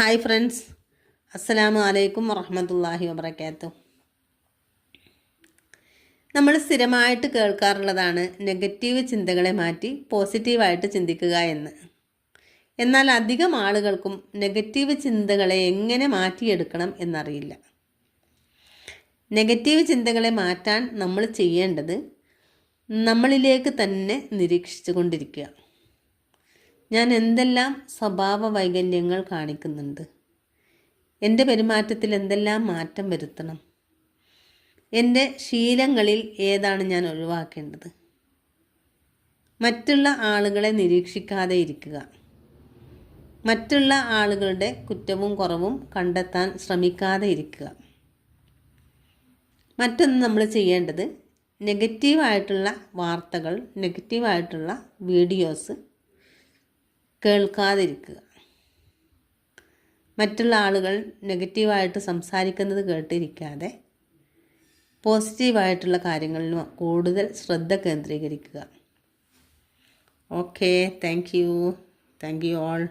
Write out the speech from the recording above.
Hi friends, അസ്സലാമു അലൈക്കും വറഹ്മത്തുള്ളാഹി വബറകാതുഹു. നമ്മൾ സ്ഥിരമായിട്ട് കേൾക്കാറുള്ളതാണ് നെഗറ്റീവ് ചിന്തകളെ മാറ്റി പോസിറ്റീവായിട്ട് ചിന്തിക്കുക എന്ന്. എന്നാൽ അധികം ആളുകൾക്കും നെഗറ്റീവ് ചിന്തകളെ എങ്ങനെ മാറ്റിയെടുക്കണം എന്നറിയില്ല. നെഗറ്റീവ് ചിന്തകളെ മാറ്റാൻ നമ്മൾ ചെയ്യേണ്ടത് നമ്മളിലേക്ക് തന്നെ നിരീക്ഷിച്ചു കൊണ്ടിരിക്കുക. ഞാൻ എന്തെല്ലാം സ്വഭാവ വൈകല്യങ്ങൾ കാണിക്കുന്നുണ്ട്, എൻ്റെ പെരുമാറ്റത്തിൽ എന്തെല്ലാം മാറ്റം വരുത്തണം, എൻ്റെ ശീലങ്ങളിൽ ഏതാണ് ഞാൻ ഒഴിവാക്കേണ്ടത്. മറ്റുള്ള ആളുകളെ നിരീക്ഷിക്കാതെ ഇരിക്കുക. മറ്റുള്ള ആളുകളുടെ കുറ്റവും കുറവും കണ്ടെത്താൻ ശ്രമിക്കാതെ ഇരിക്കുക. മറ്റൊന്ന് നമ്മൾ ചെയ്യേണ്ടത് നെഗറ്റീവായിട്ടുള്ള വാർത്തകൾ, നെഗറ്റീവായിട്ടുള്ള വീഡിയോസ് കേൾക്കാതിരിക്കുക. മറ്റുള്ള ആളുകൾ നെഗറ്റീവായിട്ട് സംസാരിക്കുന്നത് കേട്ടിരിക്കാതെ പോസിറ്റീവായിട്ടുള്ള കാര്യങ്ങളിൽ കൂടുതൽ ശ്രദ്ധ കേന്ദ്രീകരിക്കുക. Okay, thank you all.